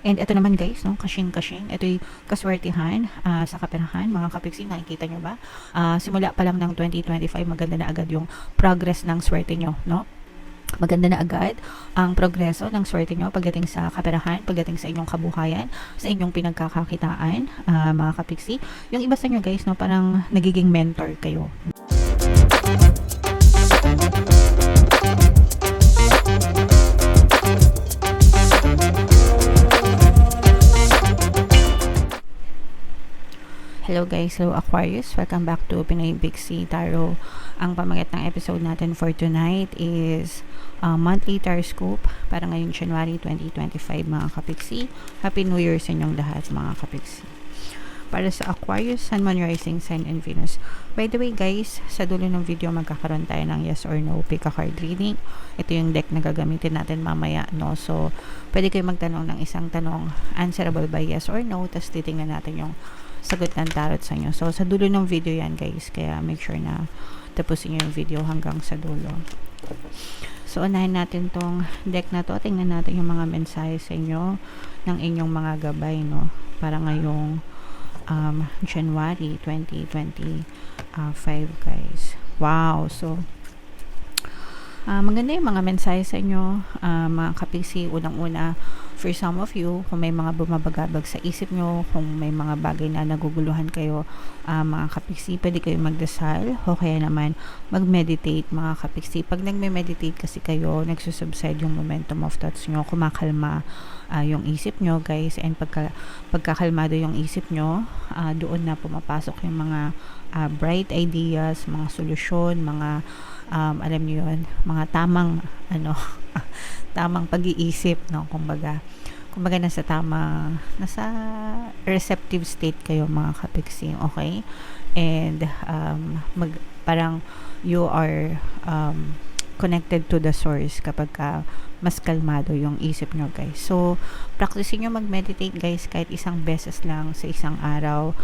And ito naman guys, no, kashing-kashing. Ito'y kaswertihan sa kaperahan. Mga kapiksi, nakikita nyo ba? Simula pa lang ng 2025, maganda na agad yung progress ng swerte nyo, no? Maganda na agad ang progreso ng swerte nyo pagdating sa kaperahan, pagdating sa inyong kabuhayan, sa inyong pinagkakakitaan, mga kapiksi. Yung iba sa inyo guys, no, parang nagiging mentor kayo. Hello guys, hello Aquarius, welcome back to Pinoy Big C Tarot. Ang pamagat ng episode natin for tonight is monthly taroscope para ngayong January 2025 mga kapiksi. Happy New Year sa inyong lahat mga kapiksi. Para sa Aquarius, Sun, Moon, Rising, Sign, and Venus. By the way guys, sa dulo ng video magkakaroon tayo ng yes or no pick a card reading. Ito yung deck na gagamitin natin mamaya, no? So, pwede kayo magtanong ng isang tanong answerable by yes or no, tapos titingnan natin yung sagot ng tarot sa inyo. So, sa dulo ng video yan guys, kaya make sure na tapusin nyo yung video hanggang sa dulo. So, unahin natin tong deck na to. Tingnan natin yung mga mensahe sa inyo ng inyong mga gabay, no? Para ngayong January 2025 guys. Wow! So, maganda yung mga mensahe sa inyo, mga kapiksi. Unang-una, for some of you, kung may mga bumabagabag sa isip nyo, kung may mga bagay na naguguluhan kayo, mga kapiksi, pwede kayo magdasal o kaya naman mag-meditate mga kapiksi. Pag nagme-meditate kasi kayo, nagsusubside yung momentum of thoughts nyo, kumakalma yung isip nyo guys, and pagkakalmado yung isip nyo, doon na pumapasok yung mga bright ideas, mga solusyon, mga alam niyo yun, mga tamang tamang pag-iisip, no? Kumbaga nasa receptive state kayo mga kapiksi, okay? And parang you are connected to the source kapag mas kalmado yung isip nyo guys. So, practicein nyo mag-meditate guys kahit isang beses lang sa isang araw.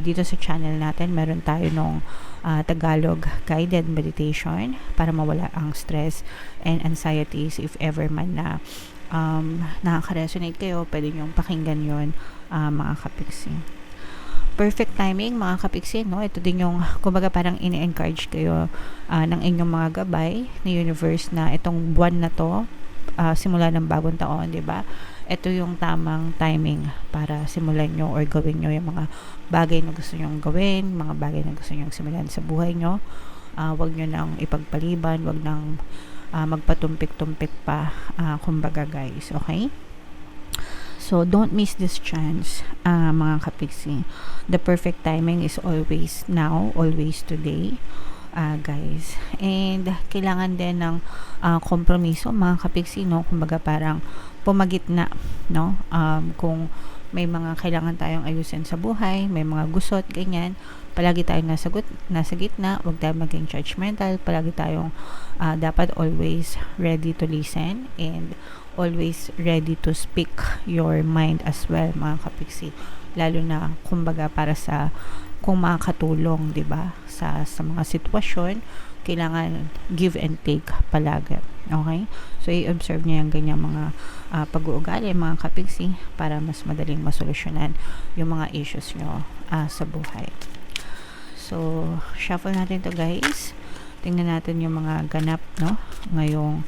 Dito sa channel natin, meron tayo nung Tagalog guided meditation para mawala ang stress and anxieties. If ever man na nakaka-resonate kayo, pwede nyo pakinggan yun mga kapiksi. Perfect timing mga kapiksi, no? Ito din yung kumbaga parang ini-encourage kayo ng inyong mga gabay ni universe na itong buwan na to, simula ng bagong taon, di ba? Ito yung tamang timing para simulan nyo or gawin nyo yung mga bagay na gusto nyong gawin, mga bagay na gusto nyong simulan sa buhay nyo. Wag nyo nang ipagpaliban, wag nang magpatumpik-tumpik pa, kumbaga guys, okay? So, don't miss this chance, mga kapiksi. The perfect timing is always now, always today, guys. And, kailangan din ng kompromiso, mga kapiksi, no? Kumbaga parang pumagitna, no? Kung may mga kailangan tayong ayusin sa buhay, may mga gusot, ganyan, palagi tayong nasa gitna, huwag tayong maging judgmental, palagi tayong dapat always ready to listen and always ready to speak your mind as well mga kapiksi, lalo na kumbaga para sa kung makakatulong, di ba, sa mga sitwasyon, kailangan give and take palagi, okay? So i-observe niyo yung ganyang mga pag-uugali mga kapiksi para mas madaling masolusyonan yung mga issues nyo sa buhay. So shuffle natin to guys, tingnan natin yung mga ganap, no, ngayong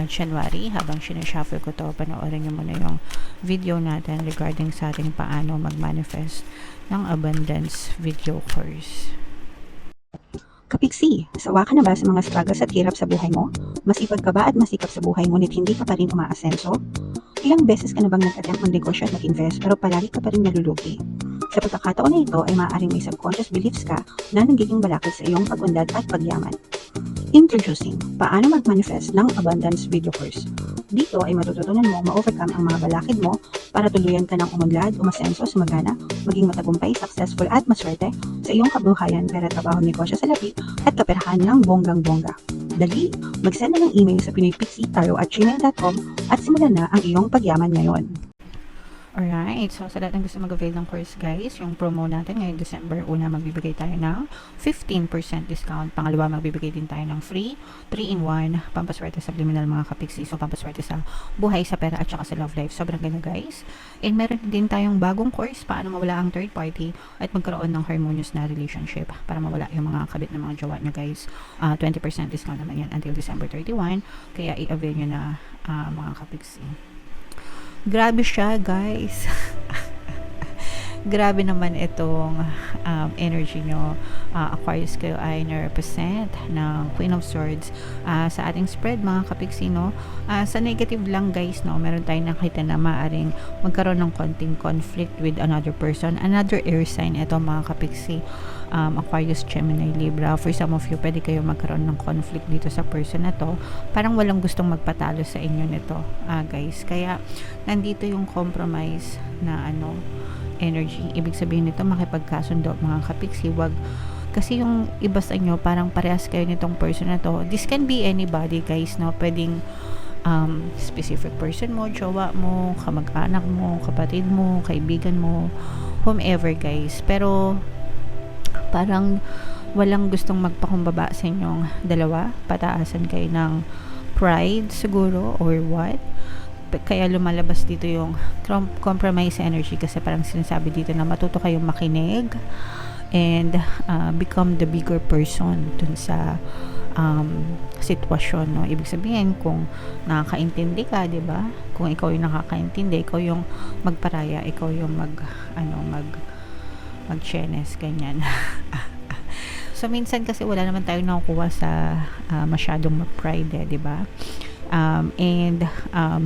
January. Habang sinashuffle ko to, panoorin nyo muna yung video natin regarding sa ating paano mag-manifest ng abundance video course. Kapiksi, sawa ka na ba sa mga struggles at hirap sa buhay mo? Masipag ka ba at masikap sa buhay ngunit hindi ka pa rin umaasenso? Ilang beses ka na bang nag-attempt mag-negosyo at mag-invest pero palagi ka pa rin nalulugi? Sa pagkakataon na ito ay maaaring may subconscious beliefs ka na nagiging balakid sa iyong pag-unlad at pagyaman. Introducing, paano mag-manifest ng abundance video course. Dito ay matututunan mo ma-overcome ang mga balakid mo para tuluyan ka ng umunlad, umasenso, sumagana, maging matagumpay, successful at maswerte sa iyong kabuhayan, pera, trabaho, negosyo, salapi at kaperahan ng bonggang-bongga. Dali, mag-send na ng email sa pinoypixitaro@gmail.com at simulan na ang iyong pagyaman ngayon. Alright, so sa lahat ng gusto mag-avail ng course guys, yung promo natin ngayong December, una magbibigay tayo ng 15% discount. Pangalawa, magbibigay din tayo ng free 3-in-1 pampaswerte sa subliminal mga kapiksi. So pampaswerte sa buhay, sa pera at saka sa love life. Sobrang ganda guys. And meron din tayong bagong course, paano mawala ang third party at magkaroon ng harmonious na relationship para mawala yung mga kabit ng mga jowa nyo guys. 20% discount naman yan until December 31. Kaya i-avail nyo na mga kapiksi. Grabe siya guys. Grabe naman itong energy nyo. Aquarius kayo ay na-represent ng Queen of Swords sa ating spread mga kapiksi, no? Sa negative lang guys, no, meron tayong nakita na maaring magkaroon ng konting conflict with another person, another air sign ito mga kapiksi. Aquarius, Gemini, Libra. For some of you, pwede kayo magkaroon ng conflict dito sa person na to. Parang walang gustong magpatalo sa inyo nito guys. Kaya nandito yung compromise na energy. Ibig sabihin nito, makipagkasundo mga kapiksi. Wag, kasi yung iba sa inyo, parang parehas kayo nitong person na to. This can be anybody guys, no? Pwedeng specific person mo, jowa mo, kamag-anak mo, kapatid mo, kaibigan mo, whomever guys. Pero parang walang gustong magpakumbaba sa inyong dalawa. Pataasan kayo ng pride siguro or what. Kaya lumalabas dito yung compromise energy kasi parang sinasabi dito na matuto kayong makinig and become the bigger person dun sa sitwasyon, no? Ibig sabihin kung nakakaintindi ka, 'di ba? Kung ikaw yung nakakaintindi, ikaw yung magparaya, ikaw yung mag-chenes, ganyan. So minsan kasi wala naman tayong nakukuha sa masyadong mag-pride, 'di ba? And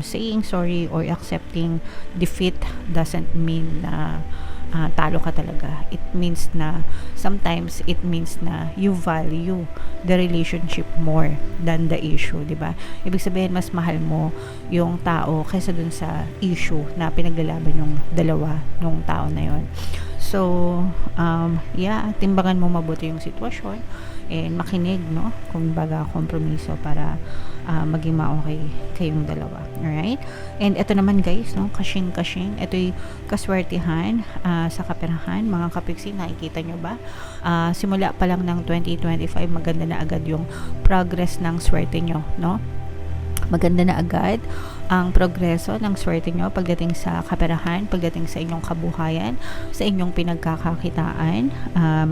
saying sorry or accepting defeat doesn't mean na talo ka talaga. It means na sometimes it means na you value the relationship more than the issue, di ba? Ibig sabihin mas mahal mo yung tao kaysa dun sa issue na pinaglalaban yung dalawa nung tao na yon. So timbangan mo mabuti yung sitwasyon and makinig, no? Kung baga kompromiso para maging ma-okay kayong dalawa. Alright? And ito naman guys, no? Kashing-kashing. Ito'y kaswertihan sa kaperahan. Mga kapiksi, nakikita nyo ba? Simula pa lang ng 2025, maganda na agad yung progress ng swerte nyo, no? Maganda na agad ang progreso ng swerte nyo pagdating sa kaperahan, pagdating sa inyong kabuhayan, sa inyong pinagkakakitaan,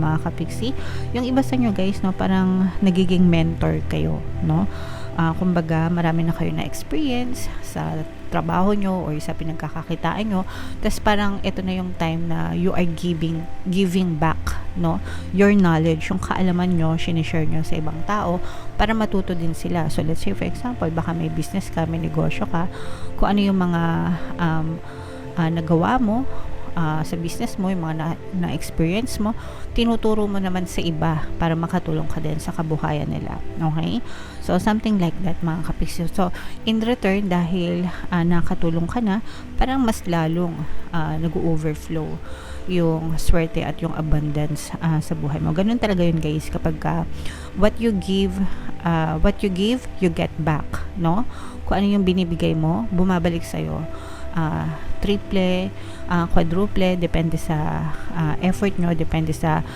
mga kapiksi. Yung iba sa inyo guys, no, parang nagiging mentor kayo, no? Kumbaga marami na kayo na experience sa trabaho nyo or sa pinagkakakitaan nyo, tapos parang ito na yung time na you are giving back, no, your knowledge, yung kaalaman nyo, sinishare nyo sa ibang tao para matuto din sila. So let's say for example, baka may business ka, may negosyo ka, kung ano yung mga nagawa mo sa business mo, yung mga na-experience mo, tinuturo mo naman sa iba para makatulong ka din sa kabuhayan nila. Okay? So, something like that mga kapiksi. So, in return, dahil nakatulong ka na, parang mas lalong nag-overflow yung swerte at yung abundance sa buhay mo. Ganun talaga yun guys, kapag what you give, you get back, no? Kung ano yung binibigay mo, bumabalik sa'yo. Triple, quadruple, depende sa effort nyo, depende sa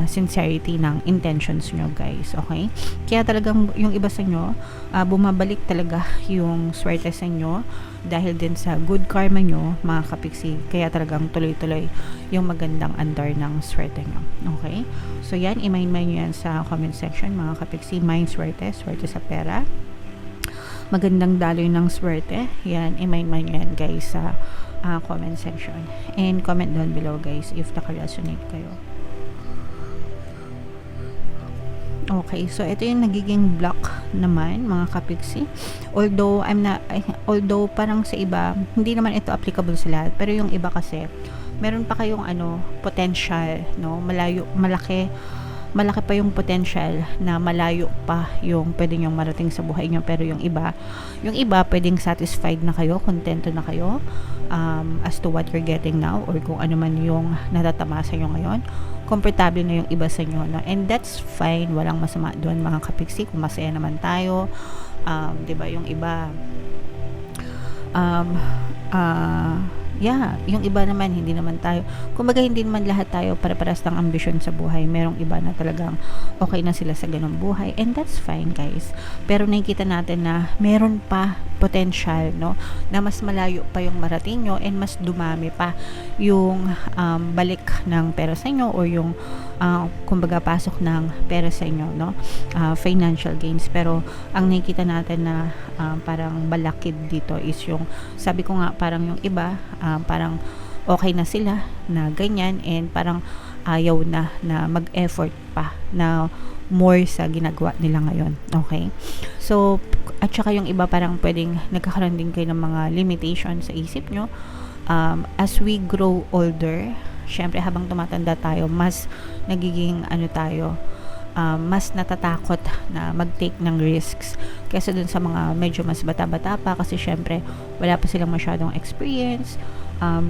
sincerity ng intentions nyo guys, okay? Kaya talagang yung iba sa nyo, bumabalik talaga yung swerte sa nyo dahil din sa good karma nyo mga kapiksi, kaya talagang tuloy-tuloy yung magandang andar ng swerte nyo, okay? So yan, i-mind nyo yan sa comment section mga kapiksi. Mind swerte, swerte sa pera, magandang daloy ng swerte. Yan, i-mind nyo yan guys sa comment section. And comment down below guys if naka-resonate kayo. Okay, so ito yung nagiging block naman mga kapiksi. Although parang sa iba, hindi naman ito applicable sa lahat, pero yung iba kasi, meron pa kayong potential, no? Malaki pa yung potential na malayo pa yung pwede nyong marating sa buhay nyo, pero yung iba pwedeng satisfied na kayo, kontento na kayo as to what you're getting now or kung ano man yung natatamasa nyo ngayon, komportable na yung iba sa inyo, no? And that's fine, walang masama doon mga kapiksi kung masaya naman tayo. 'Di ba yung iba yeah, yung iba naman hindi naman tayo, kumbaga hindi naman lahat tayo pare-parehas ng ambisyon sa buhay. Merong iba na talagang okay na sila sa ganung buhay, and that's fine guys. Pero nakikita natin na meron pa potential, no, na mas malayo pa yung marating nyo, and mas dumami pa yung balik ng pera sa inyo, or yung kumbaga pasok ng pera sa inyo, no, financial gains. Pero ang nakikita natin na parang balakid dito is yung, sabi ko nga, parang yung iba parang okay na sila na ganyan, and parang ayaw na mag-effort pa na more sa ginagawa nila ngayon. Okay? So, at saka yung iba parang pwedeng nagkakaroon din kayo ng mga limitation sa isip nyo. As we grow older, syempre habang tumatanda tayo, mas nagiging tayo, mas natatakot na mag-take ng risks kaysa dun sa mga medyo mas bata-bata pa, kasi syempre wala pa silang masyadong experience,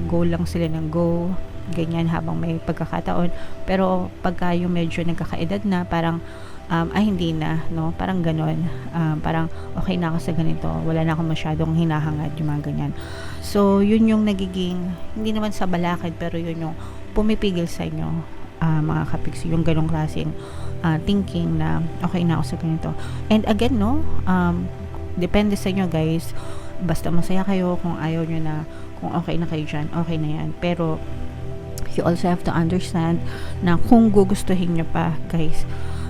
go lang sila ng go, ganyan, habang may pagkakataon. Pero pagka yung medyo nagkakaedad na, parang hindi na, no, parang ganon, parang okay na ako sa ganito, wala na akong masyadong hinahangad, yung mga ganyan. So yun yung nagiging, hindi naman sa balakid, pero yun yung pumipigil sa inyo, mga kapiksi, yung ganong klaseng thinking na okay na ako sa ganito. And again, no, depende sa inyo guys, basta masaya kayo. Kung ayaw nyo na, kung okay na kayo dyan, okay na yan. Pero you also have to understand na kung gugustuhin nyo pa guys,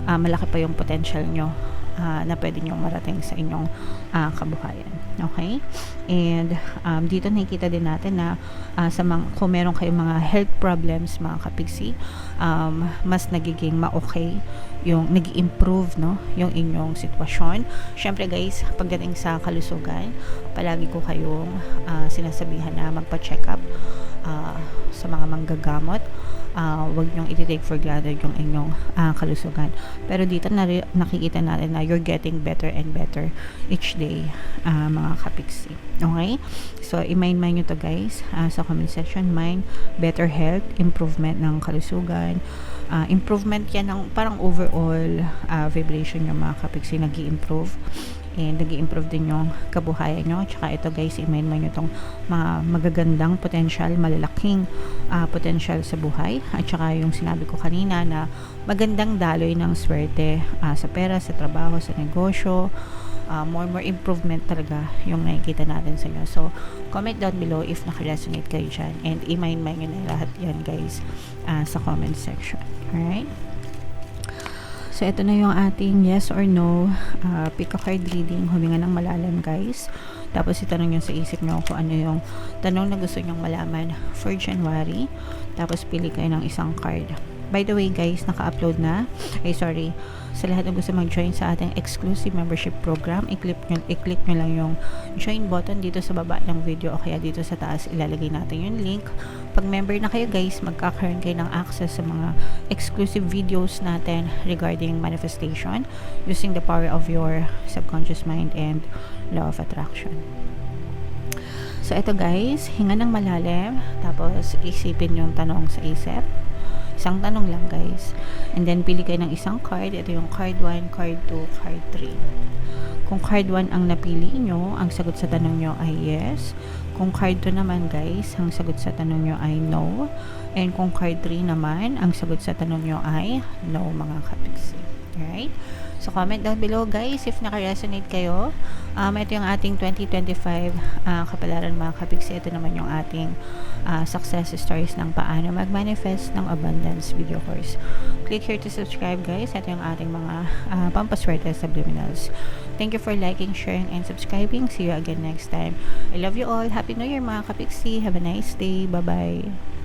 malaki pa yung potential nyo na pwede nyo marating sa inyong kabuhayan. Okay? And dito nakikita din natin na kung meron kayong mga health problems, mga kapigsi, mas nagiging ma-okay, yung nag-improve, no, yung inyong sitwasyon. Syempre guys, pagdating sa kalusugan, palagi ko kayong sinasabihan na magpa-check up sa mga manggagamot. Wag nyong i-take for granted yung inyong kalusugan. Pero dito nakikita natin na you're getting better and better each day, mga kapiksi. Okay? So, i-mind nyo to guys, sa comment section. Mind, better health, improvement ng kalusugan, improvement yan ng parang overall vibration yung mga kapiksi, nag-i-improve. And nag-i-improve din yung kabuhayan nyo. Tsaka ito guys, i-mind nyo itong mga magagandang potential, malalaking potential sa buhay. At saka yung sinabi ko kanina na magandang daloy ng swerte sa pera, sa trabaho, sa negosyo. More improvement talaga yung nakikita natin sa inyo. So, comment down below if nakaresonate kayo dyan. And i-mind nyo na lahat yan guys sa comment section. Alright? So, ito na yung ating yes or no pick a card reading. Huminga ng malalim guys. Tapos itanong nyo sa isip nyo kung ano yung tanong na gusto nyong malaman for January. Tapos pili kayo ng isang card. By the way guys, naka-upload na. Sa lahat ng gusto mag-join sa ating exclusive membership program, i-click nyo lang yung join button dito sa baba ng video, o kaya dito sa taas ilalagay natin yung link. Pag member na kayo guys, magkakaroon kayo ng access sa mga exclusive videos natin regarding manifestation using the power of your subconscious mind and law of attraction. So ito guys, hinga ng malalim, tapos isipin yung tanong sa isip. Isang tanong lang guys. And then pili kayo ng isang card. Ito yung card 1, card 2, card 3. Kung card 1 ang napili nyo, ang sagot sa tanong nyo ay yes. Kung card 2 naman guys, ang sagot sa tanong nyo ay no. And kung card 3 naman, ang sagot sa tanong nyo ay no, mga kapiksi. Alright? So, comment down below guys if naka-resonate kayo. Ito yung ating 2025 kapalaran, mga kapiksi. Ito naman yung ating success stories ng paano mag-manifest ng abundance video course. Click here to subscribe guys. Ito yung ating mga pampaswerte subliminals. Thank you for liking, sharing, and subscribing. See you again next time. I love you all. Happy New Year mga kapiksi. Have a nice day. Bye-bye.